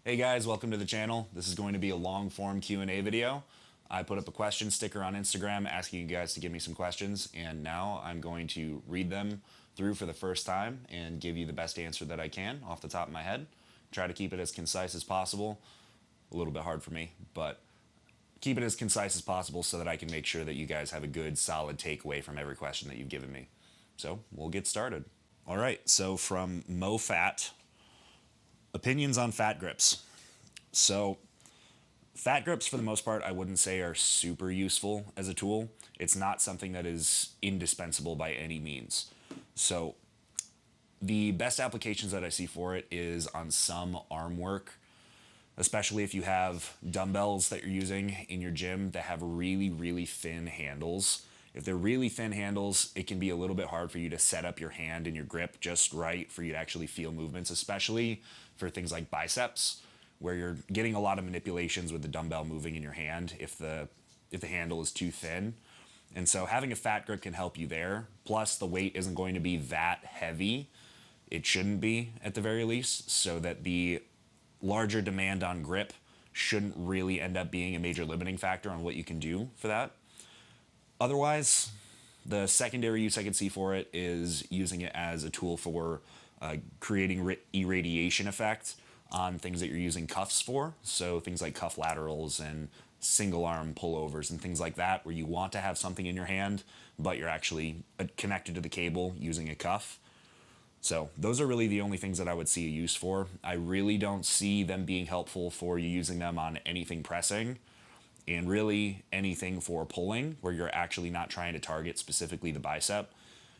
Hey guys, welcome to the channel. This is going to be a long form Q&A video. I put up a question sticker on Instagram asking you guys to give me some questions, and now I'm going to read them through for the first time and give you the best answer that I can off the top of my head. Try to keep it as concise as possible. A little bit hard for me, but keep it as concise as possible so that I can make sure that you guys have a good solid takeaway from every question that you've given me. So we'll get started. All right, so from MoFat, opinions on fat grips. So fat grips, for the most part, I wouldn't say are super useful as a tool. It's not something that is indispensable by any means. So the best applications that I see for it is on some arm work, especially if you have dumbbells that you're using in your gym that have really, really thin handles. If they're really thin handles, it can be a little bit hard for you to set up your hand and your grip just right for you to actually feel movements, especially for things like biceps, where you're getting a lot of manipulations with the dumbbell moving in your hand if the handle is too thin. And so having a fat grip can help you there. Plus, the weight isn't going to be that heavy. It shouldn't be, at the very least, so that the larger demand on grip shouldn't really end up being a major limiting factor on what you can do for that. Otherwise, the secondary use I could see for it is using it as a tool for creating irradiation effect on things that you're using cuffs for. So things like cuff laterals and single arm pullovers and things like that, where you want to have something in your hand, but you're actually connected to the cable using a cuff. So those are really the only things that I would see a use for. I really don't see them being helpful for you using them on anything pressing, and really anything for pulling where you're actually not trying to target specifically the bicep.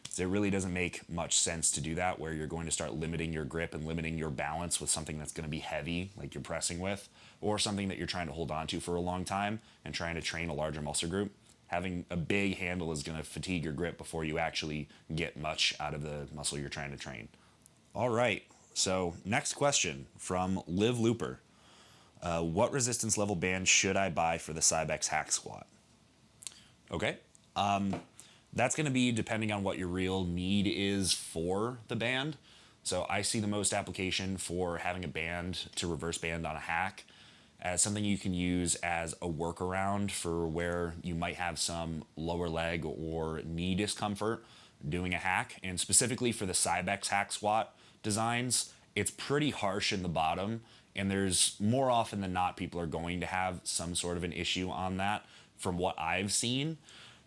So it really doesn't make much sense to do that, where you're going to start limiting your grip and limiting your balance with something that's going to be heavy, like you're pressing with, or something that you're trying to hold on to for a long time and trying to train a larger muscle group. Having a big handle is going to fatigue your grip before you actually get much out of the muscle you're trying to train. All right, so next question from Liv Looper. What resistance level band should I buy for the Cybex hack squat? Okay, that's going to be depending on what your real need is for the band. So I see the most application for having a band to reverse band on a hack as something you can use as a workaround for where you might have some lower leg or knee discomfort doing a hack. And specifically for the Cybex hack squat designs, it's pretty harsh in the bottom, and there's more often than not people are going to have some sort of an issue on that from what I've seen.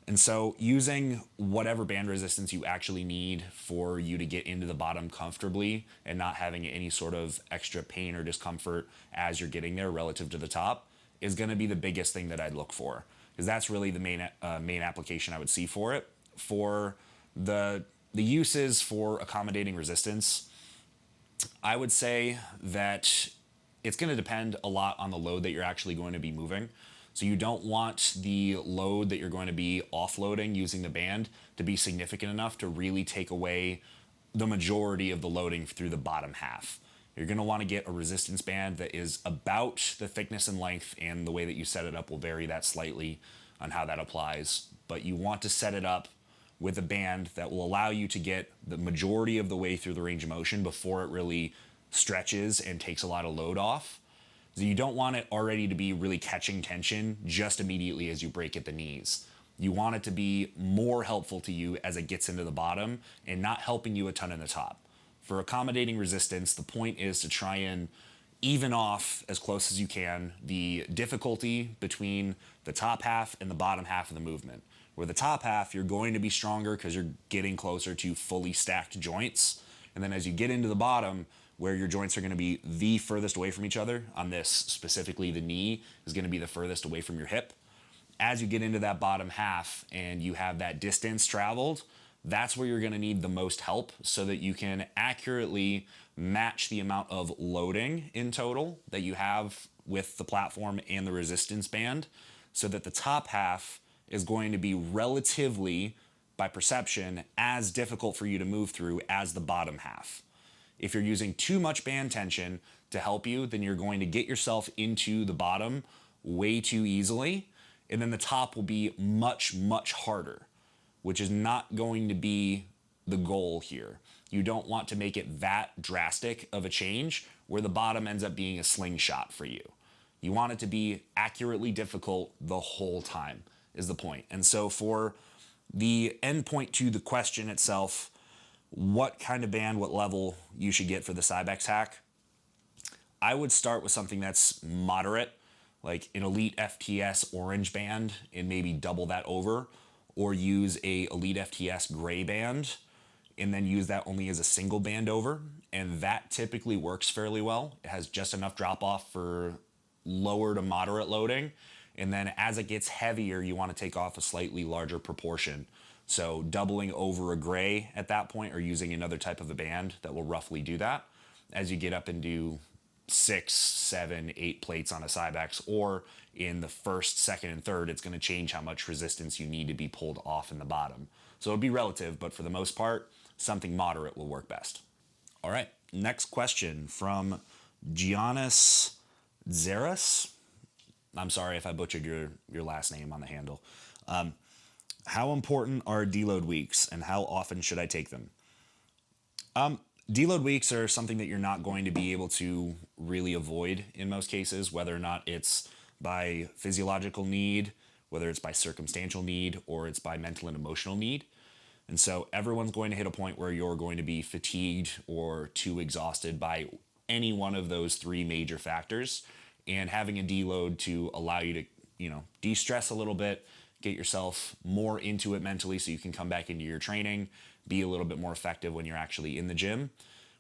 And so using whatever band resistance you actually need for you to get into the bottom comfortably and not having any sort of extra pain or discomfort as you're getting there relative to the top is going to be the biggest thing that I'd look for, because that's really the main application I would see for it. For the uses for accommodating resistance, I would say that it's going to depend a lot on the load that you're actually going to be moving. So you don't want the load that you're going to be offloading using the band to be significant enough to really take away the majority of the loading through the bottom half. You're going to want to get a resistance band that is about the thickness and length, and the way that you set it up will vary that slightly on how that applies. But you want to set it up with a band that will allow you to get the majority of the way through the range of motion before it really stretches and takes a lot of load off. So you don't want it already to be really catching tension just immediately as you break at the knees. You want it to be more helpful to you as it gets into the bottom and not helping you a ton in the top. For accommodating resistance, the point is to try and even off as close as you can the difficulty between the top half and the bottom half of the movement. Where the top half, you're going to be stronger because you're getting closer to fully stacked joints. And then as you get into the bottom, where your joints are going to be the furthest away from each other, on this specifically the knee is going to be the furthest away from your hip. As you get into that bottom half and you have that distance traveled, that's where you're going to need the most help so that you can accurately match the amount of loading in total that you have with the platform and the resistance band, so that the top half is going to be relatively, by perception, as difficult for you to move through as the bottom half. If you're using too much band tension to help you, then you're going to get yourself into the bottom way too easily, and then the top will be much, much harder, which is not going to be the goal here. You don't want to make it that drastic of a change where the bottom ends up being a slingshot for you. You want it to be accurately difficult the whole time is the point. And so for the end point to the question itself, what kind of band, what level you should get for the Cybex hack, I would start with something that's moderate, like an Elite FTS orange band and maybe double that over, or use a Elite FTS gray band and then use that only as a single band over. And that typically works fairly well. It has just enough drop off for lower to moderate loading. And then as it gets heavier, you want to take off a slightly larger proportion. So doubling over a gray at that point, or using another type of a band that will roughly do that. As you get up and do 6, 7, 8 plates on a Cybex, or in the first, second, and third, it's going to change how much resistance you need to be pulled off in the bottom. So it'll be relative, but for the most part, something moderate will work best. All right, next question from Giannis Zeras. I'm sorry if I butchered your last name on the handle. How important are deload weeks, and how often should I take them? Deload weeks are something that you're not going to be able to really avoid in most cases, whether or not it's by physiological need, whether it's by circumstantial need, or it's by mental and emotional need. And so everyone's going to hit a point where you're going to be fatigued or too exhausted by any one of those three major factors. And having a deload to allow you to, de-stress a little bit, get yourself more into it mentally so you can come back into your training, be a little bit more effective when you're actually in the gym.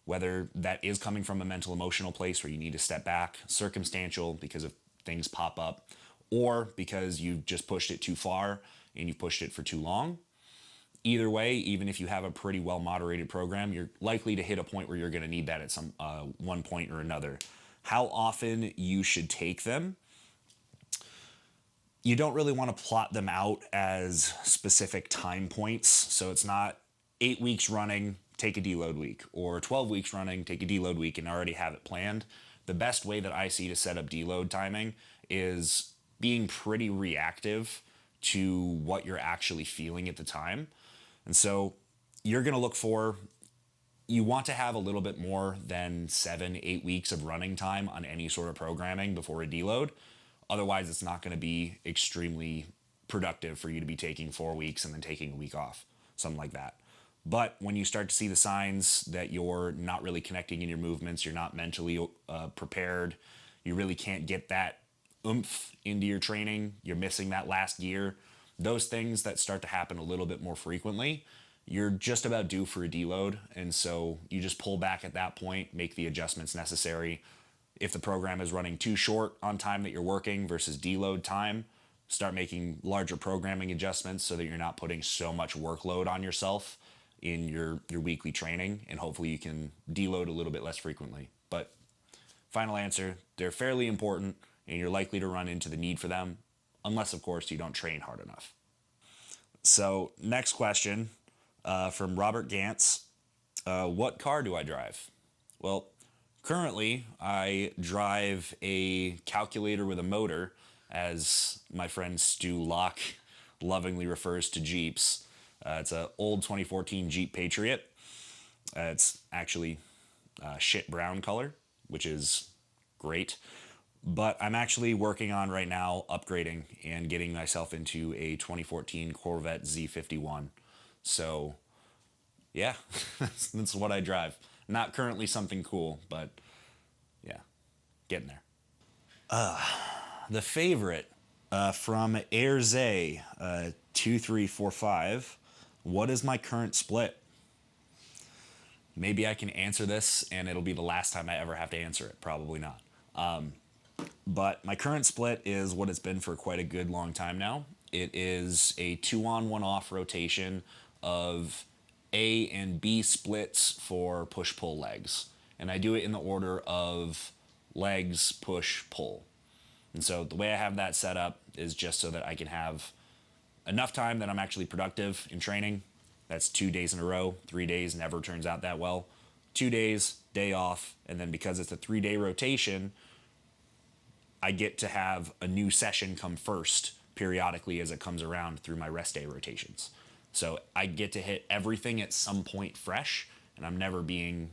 Whether that is coming from a mental emotional place where you need to step back, circumstantial because of things pop up, or because you've just pushed it too far and you've pushed it for too long. Either way, even if you have a pretty well moderated program, you're likely to hit a point where you're going to need that at some one point or another. How often you should take them? You don't really want to plot them out as specific time points. So it's not 8 weeks running, take a deload week, or 12 weeks running, take a deload week, and already have it planned. The best way that I see to set up deload timing is being pretty reactive to what you're actually feeling at the time. And so you're going to look for, you want to have a little bit more than 7, 8 weeks of running time on any sort of programming before a deload. Otherwise, it's not going to be extremely productive for you to be taking 4 weeks and then taking a week off, something like that. But when you start to see the signs that you're not really connecting in your movements, you're not mentally prepared, you really can't get that oomph into your training, you're missing that last gear, those things that start to happen a little bit more frequently, you're just about due for a deload. And so you just pull back at that point, make the adjustments necessary. If the program is running too short on time that you're working versus deload time, start making larger programming adjustments so that you're not putting so much workload on yourself in your weekly training, and hopefully you can deload a little bit less frequently. But final answer, they're fairly important and you're likely to run into the need for them, unless of course you don't train hard enough. So next question from Robert Gantz. What car do I drive? Well, currently I drive a calculator with a motor, as my friend Stu Locke lovingly refers to Jeeps. It's an old 2014 Jeep Patriot. It's actually shit brown color, which is great. But I'm actually working on right now upgrading and getting myself into a 2014 Corvette Z51. So yeah, that's what I drive. Not currently something cool, but yeah, getting there. The favorite from Airze 2345. What is my current split? Maybe I can answer this and it'll be the last time I ever have to answer it. Probably not. But my current split is what it's been for quite a good long time now. It is a 2-on, 1-off rotation of A and B splits for push-pull legs. And I do it in the order of legs, push, pull. And so the way I have that set up is just so that I can have enough time that I'm actually productive in training. That's 2 days in a row. 3 days never turns out that well. 2 days, day off, and then because it's a 3-day rotation, I get to have a new session come first periodically as it comes around through my rest day rotations. So I get to hit everything at some point fresh, and I'm never being,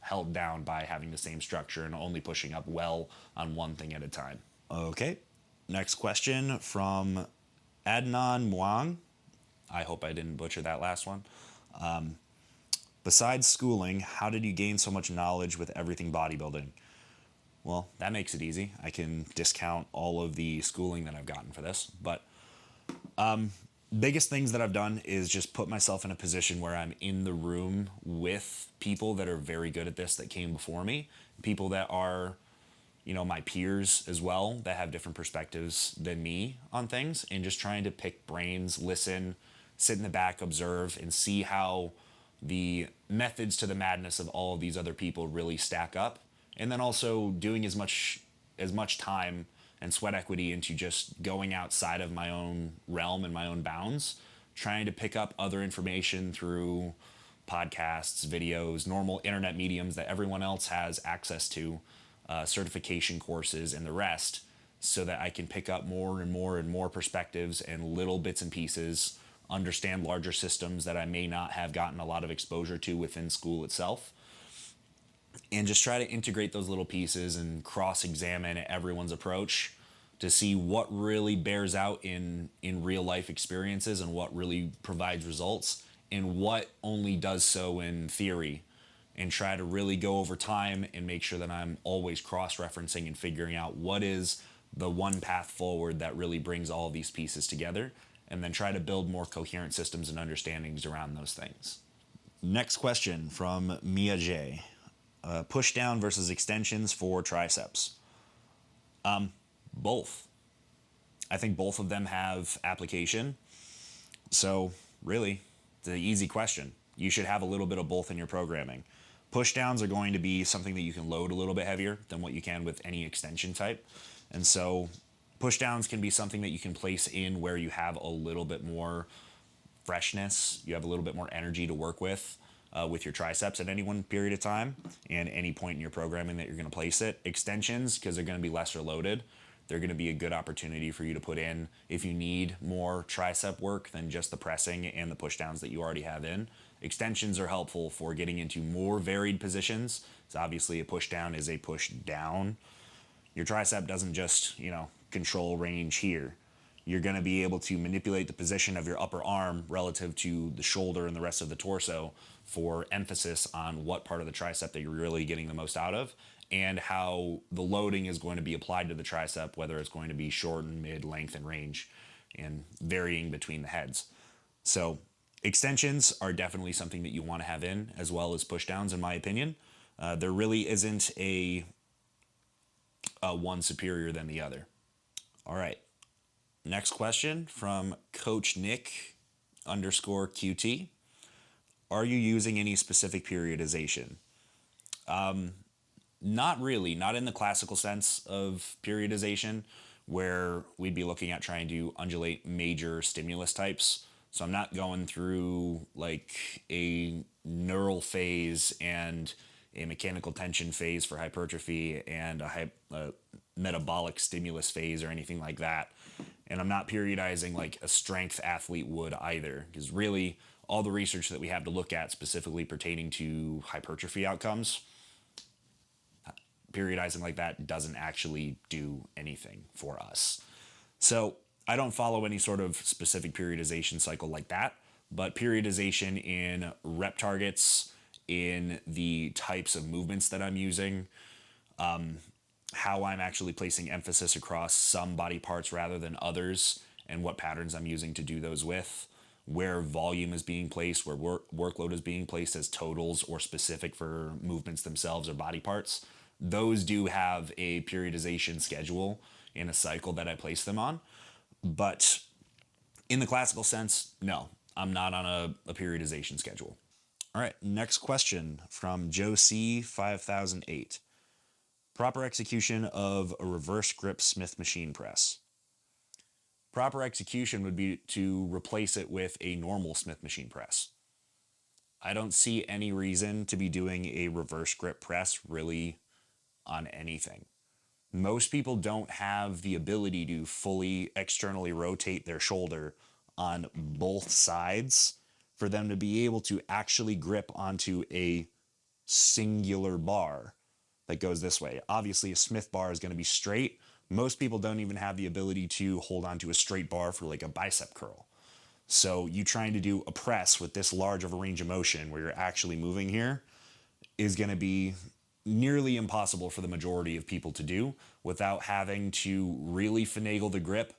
held down by having the same structure and only pushing up well on one thing at a time. Okay. Next question from Adnan Muang. I hope I didn't butcher that last one. Besides schooling, how did you gain so much knowledge with everything bodybuilding? Well, that makes it easy. I can discount all of the schooling that I've gotten for this. But biggest things that I've done is just put myself in a position where I'm in the room with people that are very good at this that came before me, people that are, my peers as well, that have different perspectives than me on things, and just trying to pick brains, listen, sit in the back, observe, and see how the methods to the madness of all of these other people really stack up. And then also doing as much time and sweat equity into just going outside of my own realm and my own bounds, trying to pick up other information through podcasts, videos, normal internet mediums that everyone else has access to, certification courses, and the rest, so that I can pick up more and more and more perspectives and little bits and pieces, understand larger systems that I may not have gotten a lot of exposure to within school itself, and just try to integrate those little pieces and cross-examine everyone's approach to see what really bears out in real life experiences and what really provides results and what only does so in theory, and try to really go over time and make sure that I'm always cross-referencing and figuring out what is the one path forward that really brings all of these pieces together, and then try to build more coherent systems and understandings around those things. Next question from Mia J. Push down versus extensions for triceps. Both. I think both of them have application. So really, it's an easy question. You should have a little bit of both in your programming. Push downs are going to be something that you can load a little bit heavier than what you can with any extension type. And so push downs can be something that you can place in where you have a little bit more freshness, you have a little bit more energy to work with your triceps at any one period of time and any point in your programming that you're going to place it. Extensions, because they're going to be lesser loaded, they're going to be a good opportunity for you to put in if you need more tricep work than just the pressing and the push downs that you already have in. Extensions are helpful for getting into more varied positions. So obviously a push down is a push down. Your tricep doesn't just, control range here. You're going to be able to manipulate the position of your upper arm relative to the shoulder and the rest of the torso for emphasis on what part of the tricep that you're really getting the most out of, and how the loading is going to be applied to the tricep, whether it's going to be short and mid, length, and range, and varying between the heads. So extensions are definitely something that you want to have in, as well as push downs, in my opinion. There really isn't a one superior than the other. All right. Next question from Coach Nick _QT. Are you using any specific periodization? Not really, not in the classical sense of periodization, where we'd be looking at trying to undulate major stimulus types. So I'm not going through like a neural phase and a mechanical tension phase for hypertrophy and a metabolic stimulus phase or anything like that. And I'm not periodizing like a strength athlete would either, because really all the research that we have to look at specifically pertaining to hypertrophy outcomes, periodizing like that doesn't actually do anything for us. So I don't follow any sort of specific periodization cycle like that, but periodization in rep targets, in the types of movements that I'm using, how I'm actually placing emphasis across some body parts rather than others, and what patterns I'm using to do those with, where volume is being placed, where workload is being placed as totals or specific for movements themselves or body parts. Those do have a periodization schedule in a cycle that I place them on. But in the classical sense, no, I'm not on a periodization schedule. All right, next question from Joe C. 5008. Proper execution of a reverse grip Smith machine press. Proper execution would be to replace it with a normal Smith machine press. I don't see any reason to be doing a reverse grip press really on anything. Most people don't have the ability to fully externally rotate their shoulder on both sides for them to be able to actually grip onto a singular bar that goes this way. Obviously, a Smith bar is going to be straight. Most people don't even have the ability to hold onto a straight bar for like a bicep curl. So you trying to do a press with this large of a range of motion where you're actually moving here is going to be nearly impossible for the majority of people to do without having to really finagle the grip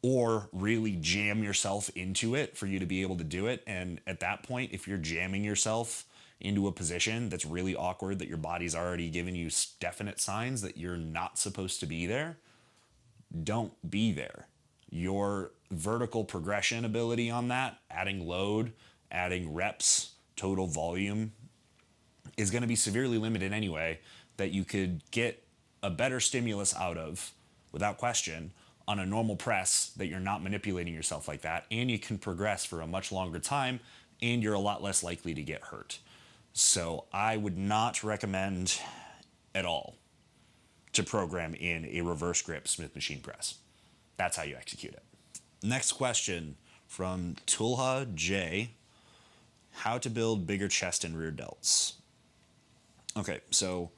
or really jam yourself into it for you to be able to do it. And at that point, if you're jamming yourself into a position that's really awkward, that your body's already given you definite signs that you're not supposed to be there, don't be there. Your vertical progression ability on that, adding load, adding reps, total volume, is going to be severely limited anyway, that you could get a better stimulus out of, without question, on a normal press that you're not manipulating yourself like that, and you can progress for a much longer time, and you're a lot less likely to get hurt. So I would not recommend at all to program in a reverse grip Smith machine press. That's how you execute it. Next question from Tulha J. How to build bigger chest and rear delts. Okay, so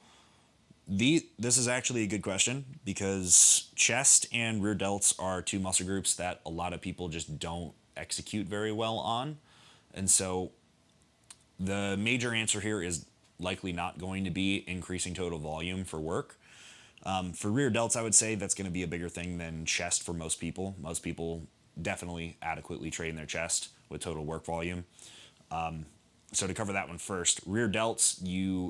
this is actually a good question because chest and rear delts are two muscle groups that a lot of people just don't execute very well on. And so the major answer here is likely not going to be increasing total volume for work. For rear delts, I would say that's going to be a bigger thing than chest for most people. Most people definitely adequately train their chest with total work volume. So to cover that one first, rear delts,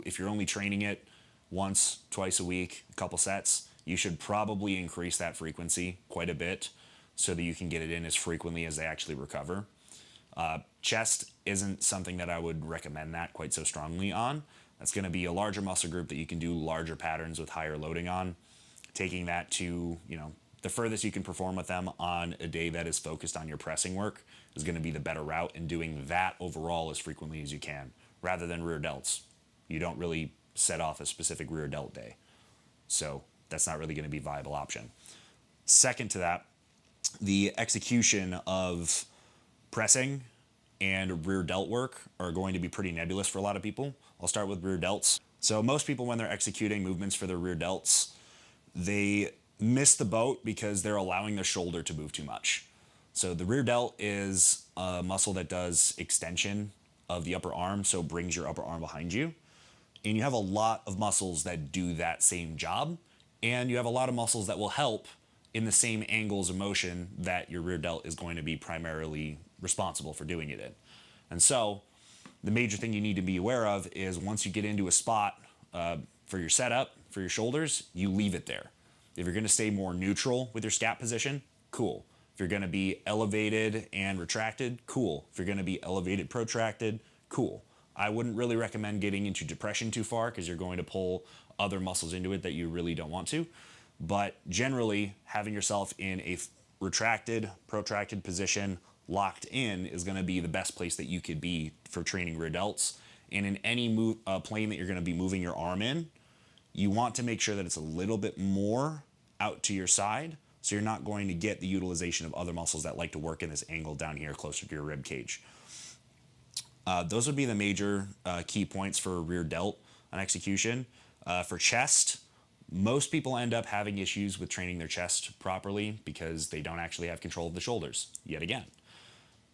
if you're only training it once, twice a week, a couple sets, you should probably increase that frequency quite a bit so that you can get it in as frequently as they actually recover. Chest isn't something that I would recommend that quite so strongly on. That's going to be a larger muscle group that you can do larger patterns with higher loading on. Taking that to, the furthest you can perform with them on a day that is focused on your pressing work is going to be the better route, and doing that overall as frequently as you can, rather than rear delts. You don't really set off a specific rear delt day. So that's not really going to be a viable option. Second to that, the execution of pressing and rear delt work are going to be pretty nebulous for a lot of people. I'll start with rear delts. So most people, when they're executing movements for their rear delts, they miss the boat because they're allowing their shoulder to move too much. So the rear delt is a muscle that does extension of the upper arm, so brings your upper arm behind you. And you have a lot of muscles that do that same job, and you have a lot of muscles that will help in the same angles of motion that your rear delt is going to be primarily responsible for doing it in. And so the major thing you need to be aware of is once you get into a spot for your setup, for your shoulders, you leave it there. If you're going to stay more neutral with your scat position, cool. If you're going to be elevated and retracted, cool. If you're going to be elevated, protracted, cool. I wouldn't really recommend getting into depression too far because you're going to pull other muscles into it that you really don't want to. But generally, having yourself in a retracted, protracted position, locked in, is going to be the best place that you could be for training rear delts. And in any plane that you're going to be moving your arm in, you want to make sure that it's a little bit more out to your side, so you're not going to get the utilization of other muscles that like to work in this angle down here closer to your rib cage. Those would be the major key points for rear delt on execution. For chest, most people end up having issues with training their chest properly because they don't actually have control of the shoulders, yet again.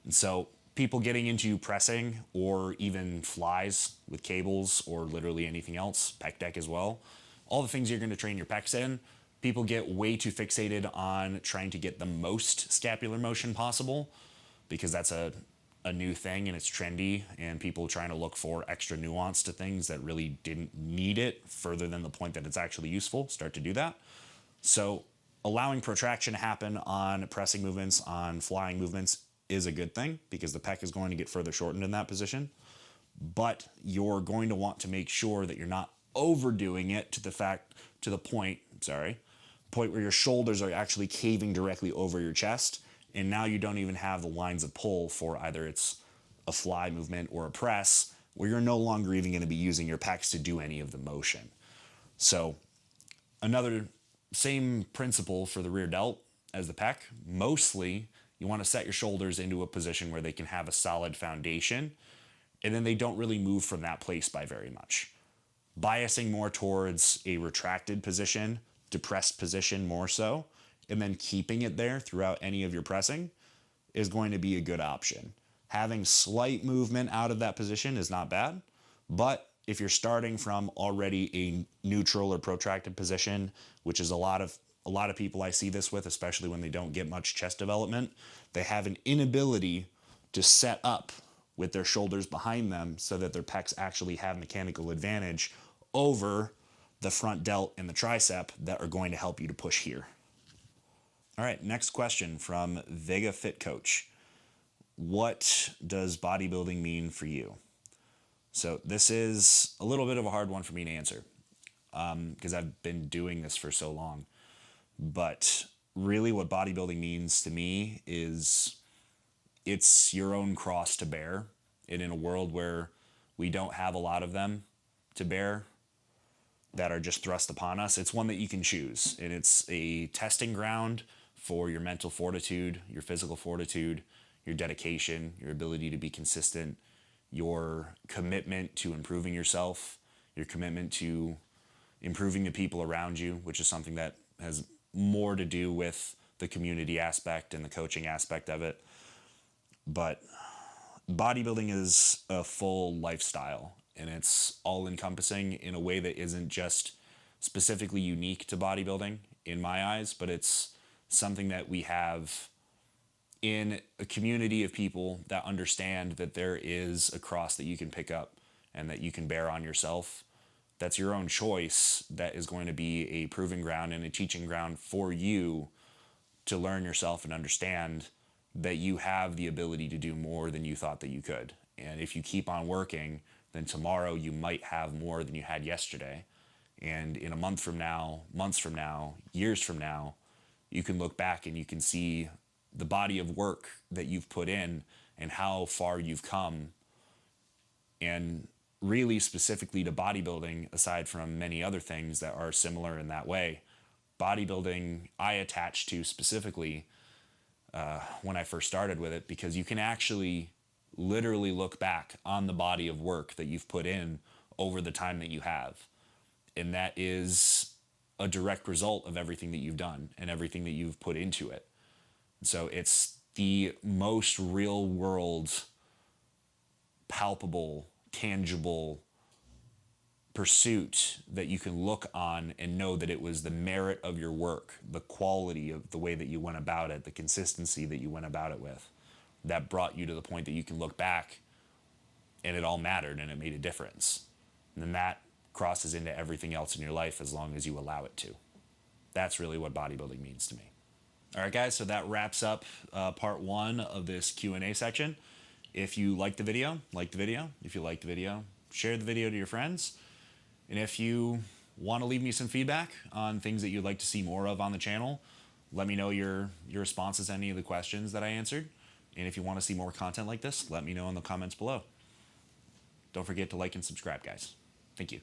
And so people getting into pressing or even flies with cables or literally anything else, pec deck as well, all the things you're going to train your pecs in, people get way too fixated on trying to get the most scapular motion possible because that's a new thing and it's trendy, and people trying to look for extra nuance to things that really didn't need it further than the point that it's actually useful start to do that. So allowing protraction to happen on pressing movements, on flying movements, is a good thing because the pec is going to get further shortened in that position. But you're going to want to make sure that you're not overdoing it to the point where your shoulders are actually caving directly over your chest, and now you don't even have the lines of pull for either it's a fly movement or a press, where you're no longer even going to be using your pecs to do any of the motion. So another same principle for the rear delt as the pec. Mostly You want to set your shoulders into a position where they can have a solid foundation, and then they don't really move from that place by very much. Biasing more towards a retracted position, depressed position more so, and then keeping it there throughout any of your pressing is going to be a good option. Having slight movement out of that position is not bad, but if you're starting from already a neutral or protracted position, which is a lot of people I see this with, especially when they don't get much chest development, they have an inability to set up with their shoulders behind them so that their pecs actually have mechanical advantage over the front delt and the tricep that are going to help you to push here. All right, next question from Vega Fit Coach. What does bodybuilding mean for you? So this is a little bit of a hard one for me to answer because I've been doing this for so long. But really what bodybuilding means to me is it's your own cross to bear. And in a world where we don't have a lot of them to bear that are just thrust upon us, it's one that you can choose. And it's a testing ground for your mental fortitude, your physical fortitude, your dedication, your ability to be consistent, your commitment to improving yourself, your commitment to improving the people around you, which is something that has more to do with the community aspect and the coaching aspect of it. But bodybuilding is a full lifestyle, and it's all encompassing in a way that isn't just specifically unique to bodybuilding in my eyes, but it's something that we have in a community of people that understand that there is a cross that you can pick up and that you can bear on yourself. That's your own choice. That is going to be a proving ground and a teaching ground for you to learn yourself and understand that you have the ability to do more than you thought that you could. And if you keep on working, then tomorrow you might have more than you had yesterday. And in a month from now, months from now, years from now, you can look back and you can see the body of work that you've put in and how far you've come. And really specifically to bodybuilding, aside from many other things that are similar in that way, bodybuilding I attached to specifically when I first started with it, because you can actually literally look back on the body of work that you've put in over the time that you have. And that is a direct result of everything that you've done and everything that you've put into it. So it's the most real world, palpable, tangible pursuit that you can look on and know that it was the merit of your work, the quality of the way that you went about it, the consistency that you went about it with, that brought you to the point that you can look back and it all mattered and it made a difference. And then that crosses into everything else in your life as long as you allow it to. That's really what bodybuilding means to me. All right, guys, so that wraps up part one of this Q&A section. If you liked the video, like the video. If you liked the video, share the video to your friends. And if you want to leave me some feedback on things that you'd like to see more of on the channel, let me know your responses to any of the questions that I answered. And if you want to see more content like this, let me know in the comments below. Don't forget to like and subscribe, guys. Thank you.